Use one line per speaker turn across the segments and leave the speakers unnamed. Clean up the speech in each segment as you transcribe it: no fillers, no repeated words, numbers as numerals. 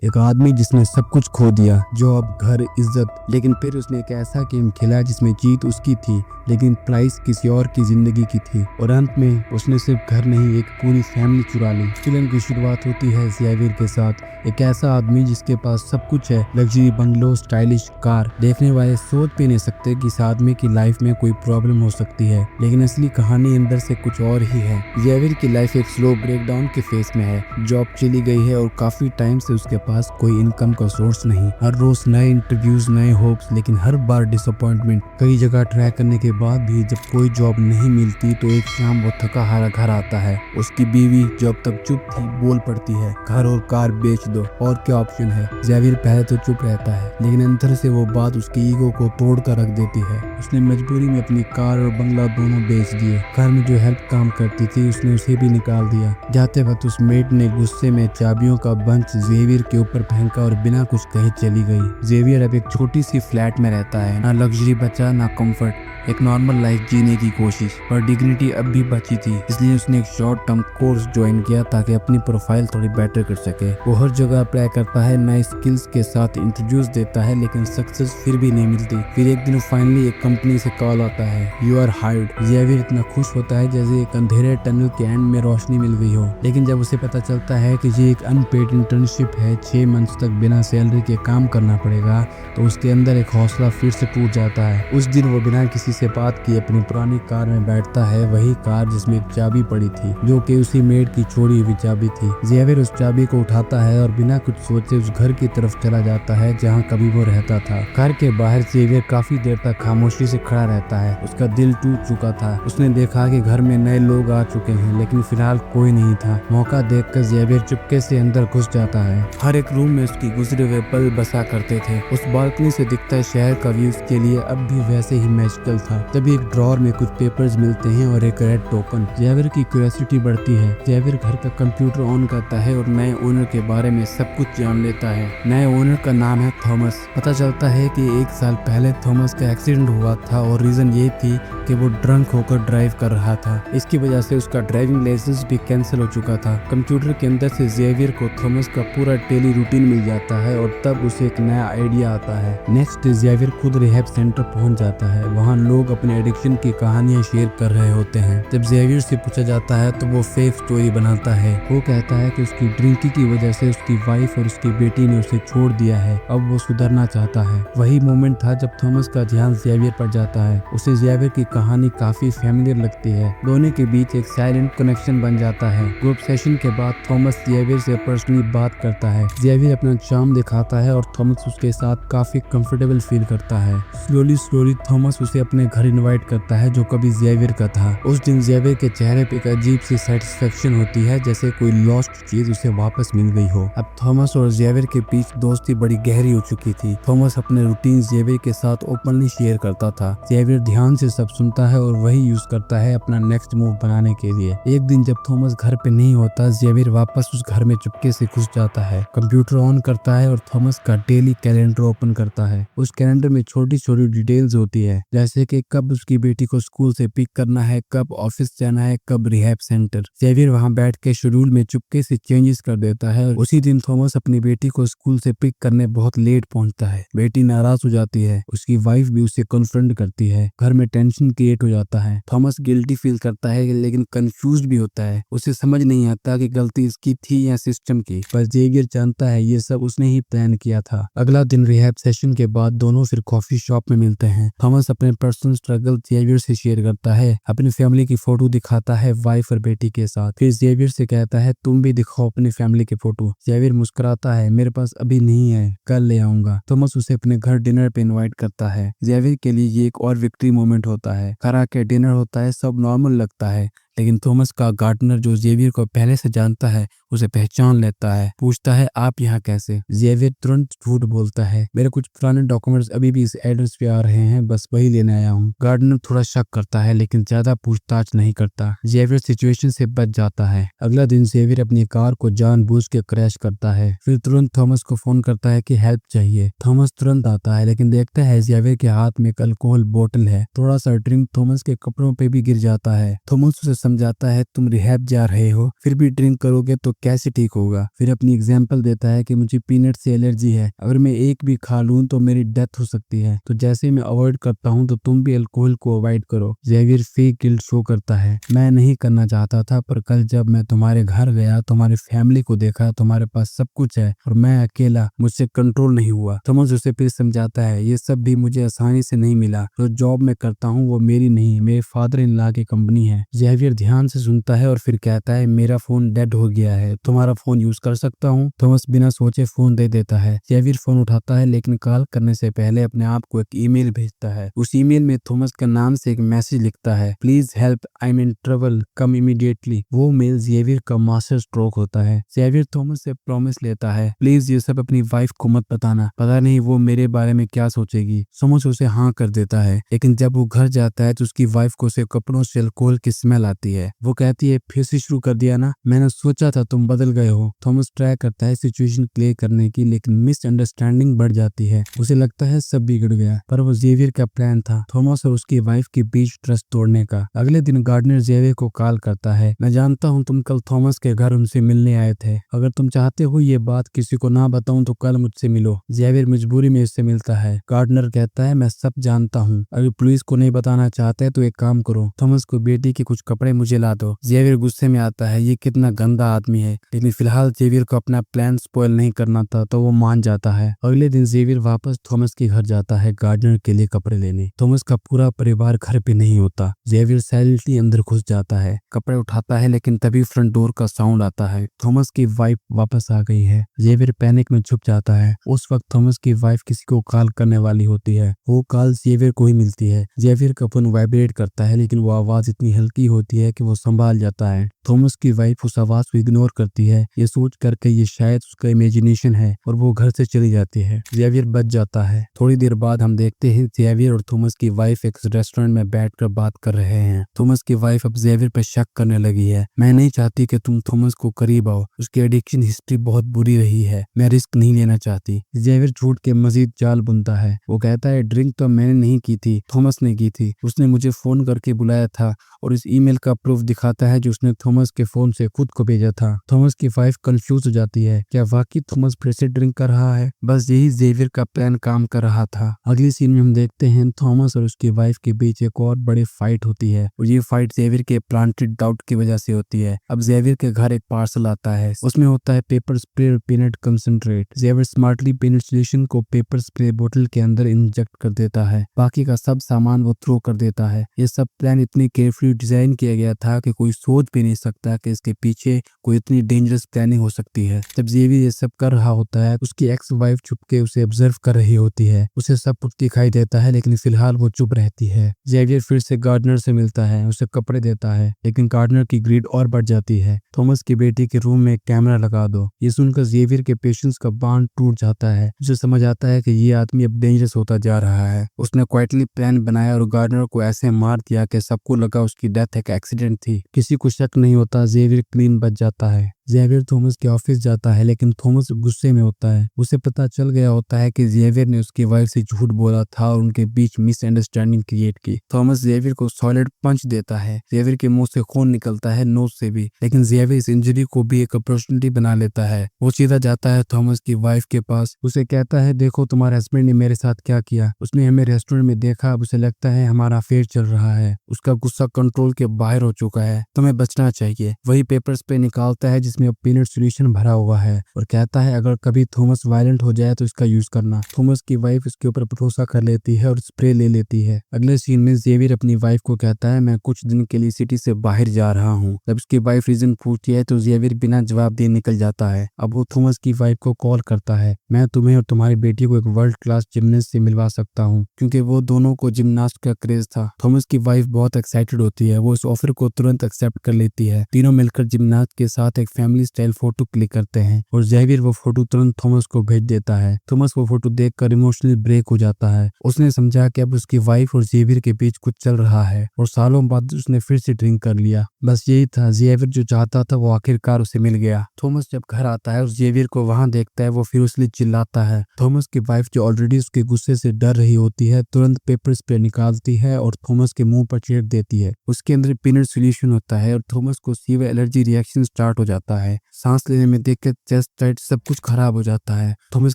एक आदमी जिसने सब कुछ खो दिया, जॉब, घर, इज्जत, लेकिन फिर उसने एक ऐसा गेम खेला जिसमें जीत उसकी थी लेकिन प्राइस किसी और की जिंदगी की थी। और अंत में उसने सिर्फ घर नहीं, एक पूरी फैमिली चुरा ली। फिल्म की शुरुआत होती है ज़ेवियर के साथ, एक ऐसा आदमी जिसके पास सब कुछ है, लग्जरी बंगलो, स्टाइलिश कार। देखने वाले सोच भी नहीं सकते कि इस आदमी की लाइफ में कोई प्रॉब्लम हो सकती है, लेकिन असली कहानी अंदर से कुछ और ही है। ज़ेवियर की लाइफ एक स्लो ब्रेकडाउन के फेस में है। जॉब चली गई है और काफी टाइम से उसके पास कोई इनकम का सोर्स नहीं। हर रोज नए इंटरव्यूज, नए होप्स, लेकिन हर बार डिसअपॉइंटमेंट। कई जगह ट्राई करने के बाद भी जब कोई जॉब नहीं मिलती तो एक शाम वो थका हारा घर आता है। उसकी बीवी जो अब तक चुप थी बोल पड़ती है, घर और कार बेच दो, और क्या ऑप्शन है। ज़ेवियर पहले तो चुप रहता है, लेकिन अंदर से वो बात उसकी ईगो को तोड़ कर रख देती है। उसने मजबूरी में अपनी कार और बंगला दोनों बेच दिए। घर में जो हेल्प काम करती थी उसने उसे भी निकाल दिया। जाते वक्त उस मेड ने गुस्से में चाबियों का बंच ज़ेवियर के ऊपर फेंका और बिना कुछ कहे चली गई। ज़ेवियर अब एक छोटी सी फ्लैट में रहता है, ना लग्जरी बचा ना कंफर्ट, एक नॉर्मल लाइफ जीने की कोशिश। पर डिग्निटी अब भी बची थी, इसलिए उसने एक शॉर्ट टर्म कोर्स ज्वाइन किया ताकि अपनी प्रोफाइल थोड़ी बेटर कर सके। वो हर जगह अप्लाई करता है, नए स्किल्स के साथ इंट्रोड्यूस देता है, लेकिन सक्सेस फिर भी नहीं मिलती। फिर एक दिन फाइनली एक कंपनी से कॉल आता है, यू आर हायर्ड। ज़ेवियर इतना खुश होता है जैसे एक अंधेरे टनल के एंड में रोशनी मिल गई हो। लेकिन जब उसे पता चलता है कि ये एक अनपेड इंटर्नशिप है, 6 मंथ्स तक बिना सैलरी के काम करना पड़ेगा, तो उसके अंदर एक हौसला फिर से टूट जाता है। उस दिन वो बिना किसी से बात किए अपनी पुरानी कार में बैठता है, वही कार जिसमें एक चाबी पड़ी थी, जो कि उसी मेड की छोड़ी हुई चाबी थी। ज़ेवियर उस चाबी को उठाता है और बिना कुछ सोचे उस घर की तरफ चला जाता है जहाँ कभी वो रहता था। घर के बाहर ज़ेवियर काफी देर तक खामोशी से खड़ा रहता है। उसका दिल टूट चुका था। उसने देखा कि घर में नए लोग आ चुके हैं, लेकिन फिलहाल कोई नहीं था। मौका देखकर ज़ेवियर चुपके से अंदर घुस जाता है। हर एक रूम में उसकी गुजरे हुए पल बसा करते थे। उस बालकनी से दिखता है शहर का व्यू उसके लिए अब भी वैसे ही मैजिकल था। तभी एक ड्रॉर में कुछ पेपर्स मिलते हैं और एक रेड टोकन। ज़ेवियर की क्यूरियोसिटी बढ़ती है। ज़ेवियर घर का कंप्यूटर ऑन करता है और नए ओनर के बारे में सब कुछ जान लेता है। नए ओनर का नाम है थॉमस। पता चलता है कि 1 साल पहले थॉमस का एक्सीडेंट हुआ था और रीजन ये थी कि वो ड्रंक होकर ड्राइव कर रहा था। इसकी वजह से उसका ड्राइविंग लाइसेंस भी कैंसिल हो चुका था। कंप्यूटर के अंदर से ज़ेवियर को थॉमस का पूरा डेली रूटीन मिल जाता है और तब उसे एक नया आइडिया आता है। नेक्स्ट डे ज़ेवियर खुद रिहैब सेंटर पहुंच जाता है। वहां लोग अपने एडिक्शन की कहानियां शेयर कर रहे होते हैं। जब ज़ेवियर से पूछा जाता है तो वो फेक स्टोरी बनाता है। वो कहता है कि उसकी ड्रिंकिंग की वजह से उसकी वाइफ और उसकी बेटी ने उसे छोड़ दिया है, अब वो सुधरना चाहता है। वही मोमेंट था जब थॉमस का ध्यान ज़ेवियर पर जाता है। उसे ज़ेवियर की कहानी काफी फैमिलियर लगती है। दोनों के बीच एक साइलेंट कनेक्शन बन जाता है। ग्रुप सेशन के बाद थॉमस ज़ेवियर से पर्सनली बात करता है। ज़ेवियर अपना चार्म दिखाता है और थॉमस उसके साथ काफी कंफर्टेबल फील करता है। स्लोली थॉमस उसे अपने घर इनवाइट करता है, जो कभी ज़ेवियर का था। उस दिन ज़ेवियर के चेहरे पे एक अजीब सी सेटिस्फेक्शन होती है, जैसे कोई लॉस्ट चीज उसे वापस मिल गई हो। अब थॉमस और ज़ेवियर के बीच दोस्ती बड़ी गहरी हो चुकी थी। थॉमस अपने रूटीन ज़ेवियर के साथ ओपनली शेयर करता था। ज़ेवियर ध्यान से सब सुनता है और वही यूज करता है अपना नेक्स्ट मूव बनाने के लिए। एक दिन जब थॉमस घर पे नहीं होता, ज़ेवियर वापस उस घर में चुपके से घुस जाता है, कंप्यूटर ऑन करता है और थॉमस का डेली कैलेंडर ओपन करता है। उस कैलेंडर में छोटी छोटी डिटेल्स होती है, जैसे कि कब उसकी बेटी को स्कूल से पिक करना है, कब ऑफिस जाना है, कब रिहैब सेंटर। ज़ेवियर वहां बैठ के शेड्यूल में चुपके से चेंजेस कर देता है। उसी दिन थॉमस अपनी बेटी को स्कूल से पिक करने बहुत लेट पहुंचता है। बेटी नाराज हो जाती है। उसकी वाइफ भी उसे कन्फ्रंट करती है। घर में टेंशन क्रिएट हो जाता है। थॉमस गिल्टी फील करता है, लेकिन कंफ्यूज भी होता है। उसे समझ नहीं आता कि गलती इसकी थी या सिस्टम की। पर ज़ेवियर जानता है ये सब उसने ही प्लान किया था। अगला दिन रिहैब सेशन के बाद दोनों फिर कॉफी शॉप में मिलते हैं। थॉमस अपने पर्सनल स्ट्रगल ज़ेवियर से शेयर करता है, अपनी फैमिली की फोटो दिखाता है वाइफ और बेटी के साथ। फिर ज़ेवियर से कहता है तुम भी दिखाओ अपनी फैमिली की फोटो। ज़ेवियर मुस्कुराता है, मेरे पास अभी नहीं है, कल ले आऊंगा। थॉमस उसे अपने घर डिनर पे इनवाइट करता है। ज़ेवियर के लिए ये एक और विक्ट्री मोमेंट होता है। घर आके डिनर होता है, सब नॉर्मल लगता है, लेकिन थॉमस का गार्डनर जो ज़ेवियर को पहले से जानता है उसे पहचान लेता है। पूछता है आप यहाँ कैसे। ज़ेवियर तुरंत झूठ बोलता है, मेरे कुछ पुराने डॉक्यूमेंट्स अभी भी इस एड्रेस पे आ रहे हैं, बस वही लेने आया हूँ। गार्डनर थोड़ा शक करता है, लेकिन ज्यादा पूछताछ नहीं करता। ज़ेवियर सिचुएशन से बच जाता है। अगला दिन ज़ेवियर अपनी कार को जानबूझ के क्रैश करता है, फिर तुरंत थॉमस को फोन करता है कि हेल्प चाहिए। थॉमस तुरंत आता है, लेकिन देखता है ज़ेवियर के हाथ में एक अल्कोहल बोतल है। थोड़ा सा ड्रिंक थॉमस के कपड़ों पे भी गिर जाता है। थॉमस उसे समझाता है तुम रिहैब जा रहे हो, फिर भी ड्रिंक करोगे तो कैसे ठीक होगा। फिर अपनी एग्जाम्पल देता है कि मुझे पीनट से एलर्जी है, अगर मैं एक भी खा लूं तो मेरी डेथ हो सकती है, तो जैसे मैं अवॉइड करता हूं तो तुम भी अल्कोहल को अवॉइड करो। जेवियर फेक गिल्ट शो करता है, मैं नहीं करना चाहता था, पर कल जब मैं तुम्हारे घर गया, तुम्हारी फैमिली को देखा, तुम्हारे पास सब कुछ है और मैं अकेला, मुझसे कंट्रोल नहीं हुआ। थॉमस उसे फिर समझाता है ये सब भी मुझे आसानी से नहीं मिला, जो जॉब मैं करता हूँ वो मेरी नहीं, मेरे फादर इन लॉ की कंपनी है। जेवियर ध्यान से सुनता है और फिर कहता है मेरा फोन डेड हो गया है, तुम्हारा फोन यूज कर सकता हूँ। थॉमस बिना सोचे फोन दे देता है। जेवियर फोन उठाता है लेकिन कॉल करने से पहले अपने आप को एक ईमेल भेजता है। उस ईमेल में थॉमस का नाम से एक मैसेज लिखता है, please help, I am in trouble, come immediately. वो मेल जेवियर का मास्टर स्ट्रोक होता है। जेवियर थॉमस से प्रॉमिस लेता है, प्लीज ये सब अपनी वाइफ को मत बताना, पता नहीं वो मेरे बारे में क्या सोचेगी। थॉमस उसे हाँ कर देता है, लेकिन जब वो घर जाता है तो उसकी वाइफ को उसे कपड़ों से अल्कोहल की स्मेल आती है। वो कहती है फिर से शुरू कर दिया ना, मैंने सोचा था तुम बदल गए हो। थॉमस ट्राई करता है सिचुएशन क्लियर करने की, लेकिन मिसअंडरस्टैंडिंग बढ़ जाती है। उसे लगता है सब बिगड़ गया, पर वो जेवियर का प्लान था थॉमस और उसकी वाइफ के बीच ट्रस्ट तोड़ने का। अगले दिन गार्डनर जेवियर को कॉल करता है, मैं जानता हूँ तुम कल थॉमस के घर उनसे मिलने आए थे, अगर तुम चाहते हो ये बात किसी को ना बताऊं तो कल मुझसे मिलो। जेवियर मजबूरी में उससे मिलता है। गार्डनर कहता है मैं सब जानता हूँ, अगर पुलिस को नहीं बताना चाहते तो एक काम करो, थॉमस को बेटी के कुछ कपड़े मुझे ला दो। जेवियर गुस्से में आता है, ये कितना गंदा आदमी है, लेकिन फिलहाल जेवियर को अपना प्लान स्पॉइल नहीं करना था तो वो मान जाता है। अगले दिन जेवियर वापस थॉमस के घर जाता है गार्डनर के लिए कपड़े लेने। थॉमस का पूरा परिवार घर पे नहीं होता। जेवियर साइलेंटली अंदर घुस जाता है, कपड़े उठाता है, लेकिन तभी फ्रंट डोर का साउंड आता है। थॉमस की वाइफ वापस आ गई है। जेवियर पैनिक में छुप जाता है। उस वक्त थॉमस की वाइफ किसी को कॉल करने वाली होती है। वो कॉल जेवियर को ही मिलती है। जेवियर का फोन वाइब्रेट करता है, लेकिन वो आवाज इतनी हल्की होती है कि वो संभाल जाता है। थॉमस की वाइफ उस आवाज को इग्नोर करती है, ये सोच करके ये शायद उसका इमेजिनेशन है, और वो घर से चली जाती है। जेवियर बच जाता है। थोड़ी देर बाद हम देखते हैं जेवियर और थॉमस की वाइफ एक रेस्टोरेंट में बैठकर बात कर रहे हैं। थॉमस की वाइफ अब जेवियर पर शक करने लगी है, मैं नहीं चाहती कि तुम थॉमस को करीब आओ, उसकी एडिक्शन हिस्ट्री बहुत बुरी रही है, मैं रिस्क नहीं लेना चाहती। जेवियर झूठ के मजीद जाल बुनता है। वो कहता है ड्रिंक तो मैंने नहीं की थी, थॉमस ने की थी, उसने मुझे फोन करके बुलाया था और इस ईमेल का प्रूफ दिखाता है जो उसने थॉमस के फोन से खुद को भेजा था। थॉमस की वाइफ कंफ्यूज हो जाती है, क्या वाकई थॉमस फिर से ड्रिंक कर रहा है? बस यही जेवियर का प्लान काम कर रहा था। अगली सीन में हम देखते हैं थॉमस और उसकी वाइफ के बीच एक और बड़ी फाइट होती है, और ये फाइट जेवियर के प्लांटेड डाउट की वजह से होती है। अब जेवियर के घर एक पार्सल आता है, उसमें होता है पेपर स्प्रे और peanut concentrate. Xavier smartly peanut solution को पेपर स्प्रे बोतल के अंदर इंजेक्ट कर देता है, बाकी का सब सामान वो थ्रो कर देता है। ये सब प्लान इतनी केयरफुली डिजाइन किया गया था कि कोई सोच भी नहीं सकता कि इसके पीछे कोई इतनी डेंजरस प्लानिंग हो सकती है। जब जेवियर ये सब कर रहा होता है, उसकी एक्स वाइफ छुपके उसे ऑब्जर्व कर रही होती है। उसे सब कुछ दिखाई देता है, लेकिन फिलहाल वो चुप रहती है। जेवियर फिर से गार्डनर से मिलता है, उसे कपड़े देता है, लेकिन गार्डनर की ग्रीड और बढ़ जाती है। थॉमस की बेटी के रूम में एक कैमरा लगा दो। ये सुनकर जेवियर के पेशेंस का बांध टूट जाता है। उसे समझ आता है कि ये आदमी अब डेंजरस होता जा रहा है। उसने क्वाइटली प्लान बनाया और गार्डनर को ऐसे मार दिया कि सबको लगा उसकी डेथ एक एक्सीडेंट थी। किसी को शक नहीं होता, जेवियर क्लीन बच जाता है। जेवियर थॉमस के ऑफिस जाता है, लेकिन थॉमस गुस्से में होता है। उसे पता चल गया होता है कि जेवियर ने उसकी वाइफ से झूठ बोला था और उनके बीच मिसअंडरस्टैंडिंग क्रिएट की। थॉमस जेवियर को सॉलिड पंच देता है। जेवियर के मुंह से खून निकलता है, नोज से भी, लेकिन जेवियर इस इंजरी को भी एक अपॉर्चुनिटी बना लेता है। वो सीधा जाता है थॉमस की वाइफ के पास, उसे कहता है देखो तुम्हारे हस्बैंड ने मेरे साथ क्या किया, उसने हमें रेस्टोरेंट में देखा, अब उसे लगता है हमारा अफेयर चल रहा है, उसका गुस्सा कंट्रोल के बाहर हो चुका है, तुम्हें बचना चाहिए। वही पेपर्स पे निकालता है जिसमें पीनट सोल्यूशन भरा हुआ है और कहता है अगर कभी थॉमस वायलेंट हो जाए तो इसका यूज करना। थॉमस की वाइफ इसके ऊपर भरोसा कर लेती है और स्प्रे ले लेती है। अगले सीन में जेवियर अपनी वाइफ को कहता है मैं कुछ दिन के लिए सिटी से बाहर जा रहा हूँ। जब उसकी वाइफ रीजन पूछती है तो जेवियर बिना जवाब दिए निकल जाता है। अब वो थॉमस की वाइफ को कॉल करता है, मैं तुम्हें और तुम्हारी बेटी को एक वर्ल्ड क्लास जिमनास्ट से मिलवा सकता हूँ, क्योंकि वो दोनों को जिमनास्ट का क्रेज था। थॉमस की वाइफ बहुत एक्साइटेड होती है, वो इस ऑफर को तुरंत एक्सेप्ट कर लेती है। तीनों मिलकर जिमनास्ट के साथ एक फैमिली स्टाइल फोटो क्लिक करते हैं और जेवियर वो फोटो तुरंत थॉमस को भेज देता है। थॉमस वो फोटो देखकर इमोशनली ब्रेक हो जाता है। उसने समझा कि अब उसकी वाइफ और जेवियर के बीच कुछ चल रहा है और सालों बाद उसने फिर से ड्रिंक कर लिया। बस यही था, जेवियर जो चाहता था वो आखिरकार उसे मिल गया। थॉमस जब घर आता है और जेवियर को वहां देखता है, वो फ्यूरियसली चिल्लाता है। थॉमस की वाइफ जो ऑलरेडी उसके गुस्से से डर रही होती है, तुरंत पेपर स्प्रे निकालती है और थॉमस के मुंह पर छिड़क देती है। उसके अंदर पीनट सोल्यूशन होता है और थॉमस को सीवियर एलर्जी रिएक्शन स्टार्ट हो जाता है। सांस लेने में दिक्कत, चेस्ट टाइट, सब कुछ खराब हो जाता है। थॉमस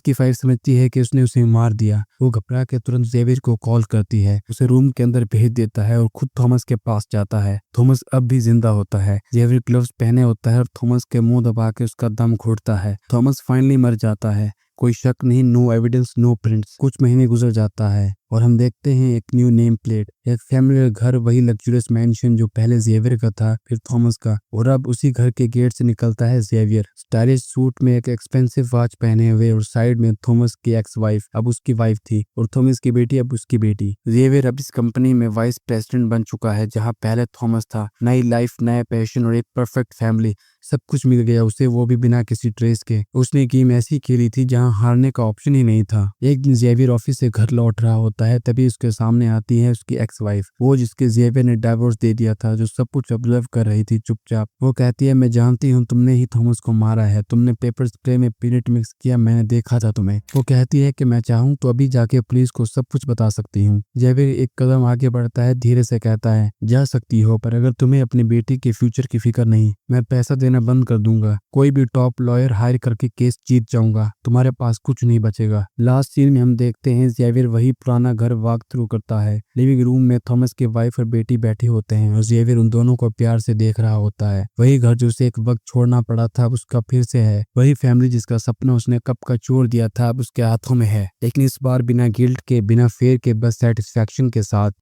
की वाइफ समझती है कि उसने उसे मार दिया। वो घबरा के तुरंत जेवियर को कॉल करती है, उसे रूम के अंदर भेज देता है और खुद थॉमस के पास जाता है। थॉमस अब भी जिंदा होता है। जेवियर ग्लव्स पहने होता है और थॉमस के मुंह दबा के उसका दम घुटता है। थॉमस फाइनली मर जाता है। कोई शक नहीं, नो एविडेंस, नो प्रिंट्स। कुछ महीने गुजर जाता है और हम देखते हैं एक न्यू नेम प्लेट, एक फैमिलियर घर, वही लग्जरियस मैंशन जो पहले जेवियर का था, फिर थॉमस का। और अब उसी घर के गेट से निकलता है जेवियर, स्टाइलिश सूट में, एक एक्सपेंसिव वॉच पहने हुए, और साइड में थॉमस की एक्स वाइफ, अब उसकी वाइफ थी, और थॉमस की बेटी अब उसकी बेटी। जेवियर अब इस कंपनी में वाइस प्रेसिडेंट बन चुका है जहाँ पहले थॉमस था। नई लाइफ, नया पैशन और एक परफेक्ट फैमिली, सब कुछ मिल गया उसे, वो भी बिना किसी ट्रेस के। उसने गेम ऐसी खेली थी जहां हारने का ऑप्शन ही नहीं था। एक दिन जेवियर ऑफिस से घर लौट रहा होता है, तभी उसके सामने आती है उसकी एक्स वाइफ, वो जिसके जेवियर ने डाइवोर्स दे दिया था, जो सब कुछ ऑब्जर्व कर रही थी चुपचाप। वो कहती है, मैं जानती हूँ तुमने ही थॉमस को मारा है, तुमने पेपर स्प्रे में पीनट मिक्स किया, मैंने देखा था तुम्हें। वो कहती है कि मैं चाहूँ तो अभी जाके पुलिस को सब कुछ बता सकती हूँ। जेवियर एक कदम आगे बढ़ता है, धीरे से कहता है, जा सकती हो, पर अगर तुम्हें अपनी बेटी के फ्यूचर की फिक्र नहीं, मैं पैसा देना बंद कर दूंगा, कोई भी टॉप लॉयर हायर करके केस जीत जाऊंगा, तुम्हारे पास कुछ नहीं बचेगा। लास्ट सीन में हम देखते हैं जेवियर वही पुराना घर वॉक थ्रू करता है। लिविंग रूम में थॉमस के वाइफ और बेटी बैठे होते हैं और जेवियर उन दोनों को प्यार से देख रहा होता है। वही घर जो उसे एक वक्त छोड़ना पड़ा था, उसका फिर से है। वही फैमिली जिसका सपना उसने कब का छोड़ दिया था, अब उसके हाथों में है, लेकिन इस बार बिना गिल्ट के, बिना फेयर के, बस सेटिस्फैक्शन के साथ।